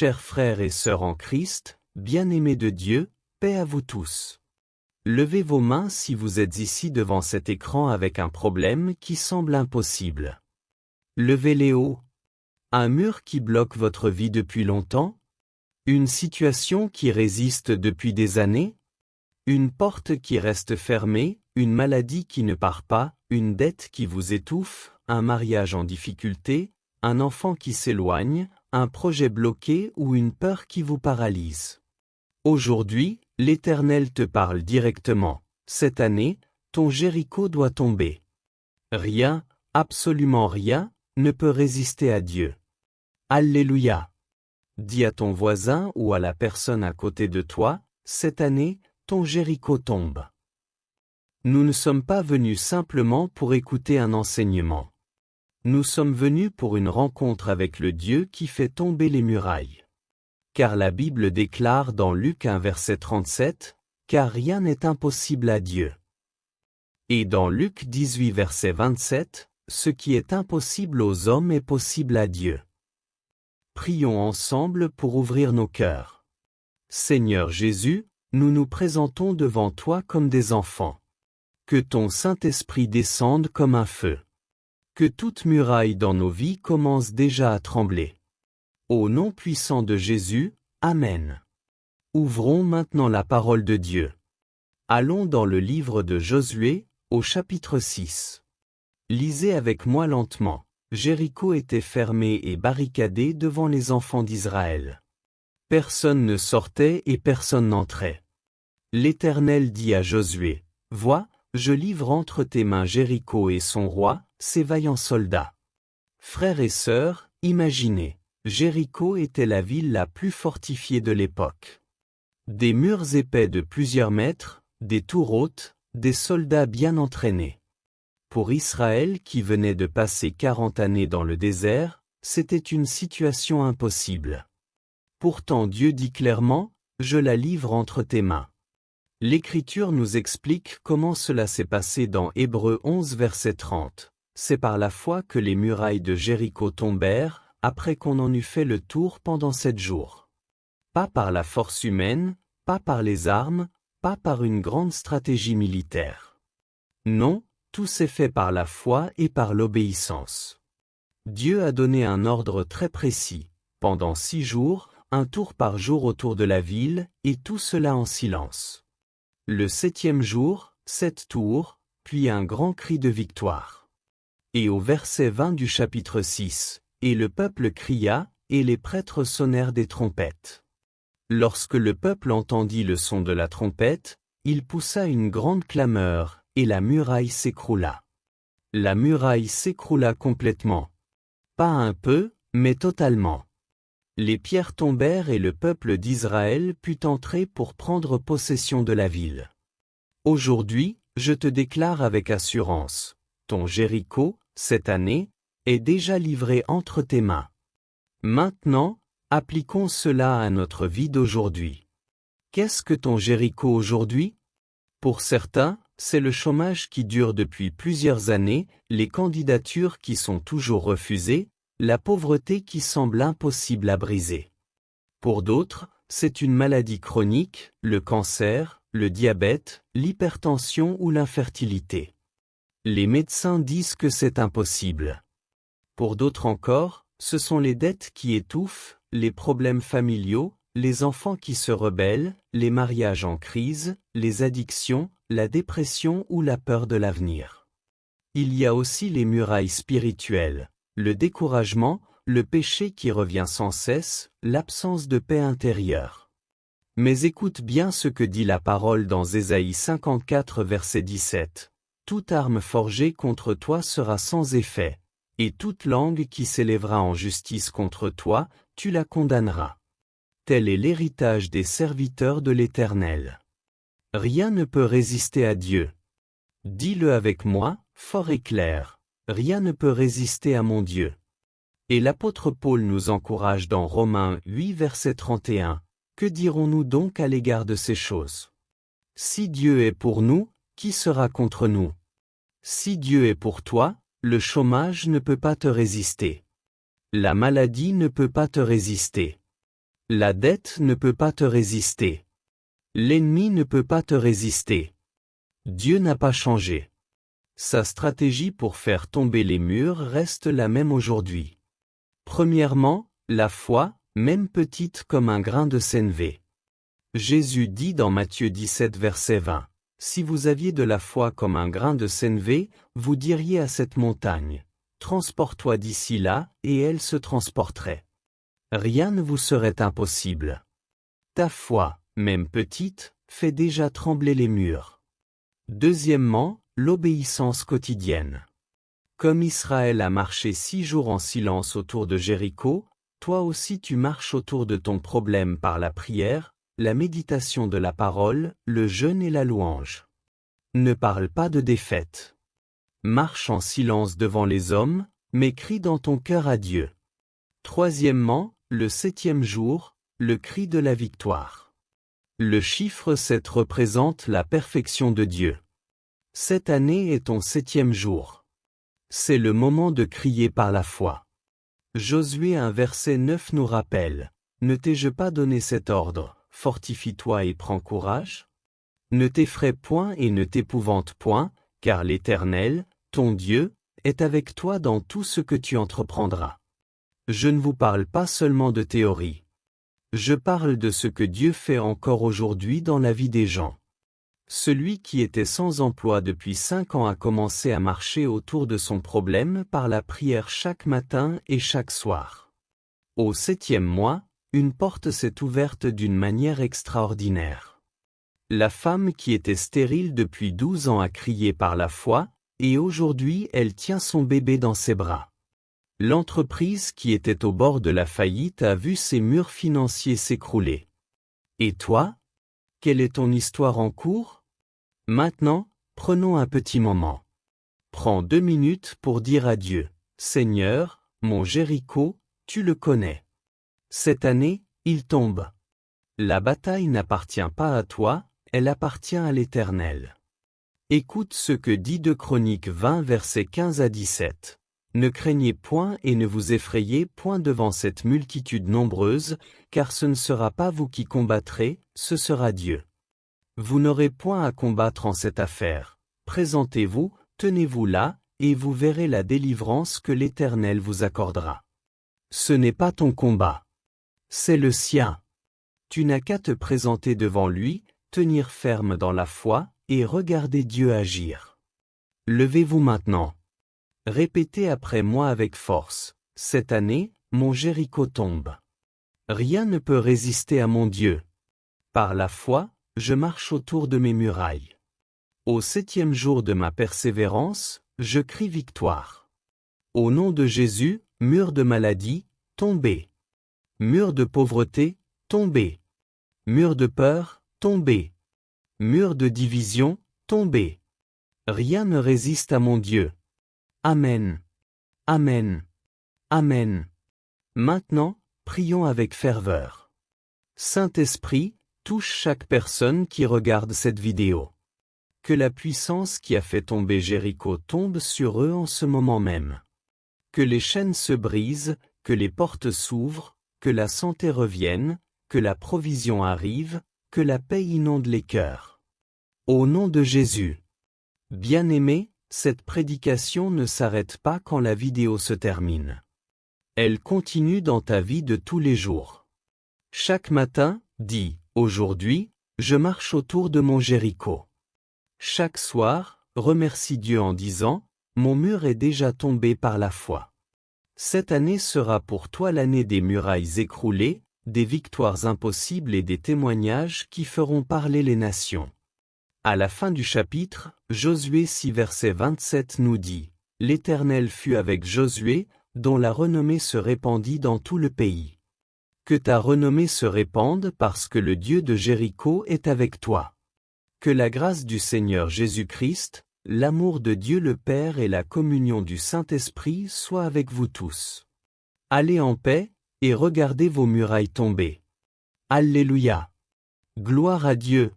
Chers frères et sœurs en Christ, bien-aimés de Dieu, paix à vous tous. Levez vos mains si vous êtes ici devant cet écran avec un problème qui semble impossible. Levez-les haut. Un mur qui bloque votre vie depuis longtemps? Une situation qui résiste depuis des années? Une porte qui reste fermée, une maladie qui ne part pas, une dette qui vous étouffe, un mariage en difficulté, un enfant qui s'éloigne, un projet bloqué ou une peur qui vous paralyse. Aujourd'hui, l'Éternel te parle directement. Cette année, ton Jéricho doit tomber. Rien, absolument rien, ne peut résister à Dieu. Alléluia. Dis à ton voisin ou à la personne à côté de toi, cette année, ton Jéricho tombe. Nous ne sommes pas venus simplement pour écouter un enseignement. Nous sommes venus pour une rencontre avec le Dieu qui fait tomber les murailles. Car la Bible déclare dans Luc 1 verset 37, « Car rien n'est impossible à Dieu. » Et dans Luc 18 verset 27, « Ce qui est impossible aux hommes est possible à Dieu. » Prions ensemble pour ouvrir nos cœurs. Seigneur Jésus, nous nous présentons devant toi comme des enfants. Que ton Saint-Esprit descende comme un feu. Que toute muraille dans nos vies commence déjà à trembler. Au nom puissant de Jésus, Amen. Ouvrons maintenant la parole de Dieu. Allons dans le livre de Josué, au chapitre 6. Lisez avec moi lentement. Jéricho était fermé et barricadé devant les enfants d'Israël. Personne ne sortait et personne n'entrait. L'Éternel dit à Josué, « Vois, je livre entre tes mains Jéricho et son roi, ses vaillants soldats. » Frères et sœurs, imaginez, Jéricho était la ville la plus fortifiée de l'époque. Des murs épais de plusieurs mètres, des tours hautes, des soldats bien entraînés. Pour Israël qui venait de passer 40 années dans le désert, c'était une situation impossible. Pourtant Dieu dit clairement, « Je la livre entre tes mains. » L'Écriture nous explique comment cela s'est passé dans Hébreux 11 verset 30. C'est par la foi que les murailles de Jéricho tombèrent, après qu'on en eut fait le tour pendant 7 jours. Pas par la force humaine, pas par les armes, pas par une grande stratégie militaire. Non, tout s'est fait par la foi et par l'obéissance. Dieu a donné un ordre très précis. Pendant 6 jours, un tour par jour autour de la ville, et tout cela en silence. Le 7e jour, 7 tours, puis un grand cri de victoire. Et au verset 20 du chapitre 6, « Et le peuple cria, et les prêtres sonnèrent des trompettes. » Lorsque le peuple entendit le son de la trompette, il poussa une grande clameur, et la muraille s'écroula. La muraille s'écroula complètement. Pas un peu, mais totalement. Les pierres tombèrent et le peuple d'Israël put entrer pour prendre possession de la ville. Aujourd'hui, je te déclare avec assurance, ton Jéricho, cette année, est déjà livré entre tes mains. Maintenant, appliquons cela à notre vie d'aujourd'hui. Qu'est-ce que ton Jéricho aujourd'hui? Pour certains, c'est le chômage qui dure depuis plusieurs années, les candidatures qui sont toujours refusées, la pauvreté qui semble impossible à briser. Pour d'autres, c'est une maladie chronique, le cancer, le diabète, l'hypertension ou l'infertilité. Les médecins disent que c'est impossible. Pour d'autres encore, ce sont les dettes qui étouffent, les problèmes familiaux, les enfants qui se rebellent, les mariages en crise, les addictions, la dépression ou la peur de l'avenir. Il y a aussi les murailles spirituelles, le découragement, le péché qui revient sans cesse, l'absence de paix intérieure. Mais écoute bien ce que dit la parole dans Ésaïe 54 verset 17. « Toute arme forgée contre toi sera sans effet, et toute langue qui s'élèvera en justice contre toi, tu la condamneras. Tel est l'héritage des serviteurs de l'Éternel. » Rien ne peut résister à Dieu. Dis-le avec moi, fort et clair. Rien ne peut résister à mon Dieu. Et l'apôtre Paul nous encourage dans Romains 8 verset 31. Que dirons-nous donc à l'égard de ces choses? Si Dieu est pour nous, qui sera contre nous? Si Dieu est pour toi, le chômage ne peut pas te résister. La maladie ne peut pas te résister. La dette ne peut pas te résister. L'ennemi ne peut pas te résister. Dieu n'a pas changé. Sa stratégie pour faire tomber les murs reste la même aujourd'hui. Premièrement, la foi, même petite comme un grain de sénévé. Jésus dit dans Matthieu 17 verset 20, « Si vous aviez de la foi comme un grain de sénévé, vous diriez à cette montagne, « Transporte-toi d'ici là » et elle se transporterait. Rien ne vous serait impossible. Ta foi, même petite, fait déjà trembler les murs. Deuxièmement, l'obéissance quotidienne. Comme Israël a marché 6 jours en silence autour de Jéricho, toi aussi tu marches autour de ton problème par la prière, la méditation de la parole, le jeûne et la louange. Ne parle pas de défaite. Marche en silence devant les hommes, mais crie dans ton cœur à Dieu. Troisièmement, le 7e jour, le cri de la victoire. Le chiffre 7 représente la perfection de Dieu. Cette année est ton 7e jour. C'est le moment de crier par la foi. Josué 1 verset 9 nous rappelle, « Ne t'ai-je pas donné cet ordre, fortifie-toi et prends courage? Ne t'effraie point et ne t'épouvante point, car l'Éternel, ton Dieu, est avec toi dans tout ce que tu entreprendras. » Je ne vous parle pas seulement de théorie. Je parle de ce que Dieu fait encore aujourd'hui dans la vie des gens. Celui qui était sans emploi depuis 5 ans a commencé à marcher autour de son problème par la prière chaque matin et chaque soir. Au 7e mois, une porte s'est ouverte d'une manière extraordinaire. La femme qui était stérile depuis 12 ans a crié par la foi, et aujourd'hui elle tient son bébé dans ses bras. L'entreprise qui était au bord de la faillite a vu ses murs financiers s'écrouler. Et toi? Quelle est ton histoire en cours? Maintenant, prenons un petit moment. Prends 2 minutes pour dire à Dieu, « Seigneur, mon Jéricho, tu le connais. Cette année, il tombe. La bataille n'appartient pas à toi, elle appartient à l'Éternel. » Écoute ce que dit 2 Chroniques 20 versets 15 à 17. Ne craignez point et ne vous effrayez point devant cette multitude nombreuse, car ce ne sera pas vous qui combattrez, ce sera Dieu. Vous n'aurez point à combattre en cette affaire. Présentez-vous, tenez-vous là, et vous verrez la délivrance que l'Éternel vous accordera. Ce n'est pas ton combat. C'est le sien. Tu n'as qu'à te présenter devant lui, tenir ferme dans la foi, et regarder Dieu agir. Levez-vous maintenant. Répétez après moi avec force, « Cette année, mon Jéricho tombe. Rien ne peut résister à mon Dieu. Par la foi, je marche autour de mes murailles. Au 7e jour de ma persévérance, je crie victoire. Au nom de Jésus, mur de maladie, tombez. Mur de pauvreté, tombez. Mur de peur, tombez. Mur de division, tombez. Rien ne résiste à mon Dieu. Amen. Amen. Amen. Maintenant, prions avec ferveur. Saint-Esprit, touche chaque personne qui regarde cette vidéo. Que la puissance qui a fait tomber Jéricho tombe sur eux en ce moment même. Que les chaînes se brisent, que les portes s'ouvrent, que la santé revienne, que la provision arrive, que la paix inonde les cœurs. Au nom de Jésus. Bien-aimé, cette prédication ne s'arrête pas quand la vidéo se termine. Elle continue dans ta vie de tous les jours. Chaque matin, dis, « Aujourd'hui, je marche autour de mon Jéricho. » Chaque soir, remercie Dieu en disant, « Mon mur est déjà tombé par la foi. » Cette année sera pour toi l'année des murailles écroulées, des victoires impossibles et des témoignages qui feront parler les nations. À la fin du chapitre, Josué 6 verset 27 nous dit, « L'Éternel fut avec Josué, dont la renommée se répandit dans tout le pays. » Que ta renommée se répande parce que le Dieu de Jéricho est avec toi. Que la grâce du Seigneur Jésus-Christ, l'amour de Dieu le Père et la communion du Saint-Esprit soient avec vous tous. Allez en paix, et regardez vos murailles tomber. Alléluia. Gloire à Dieu.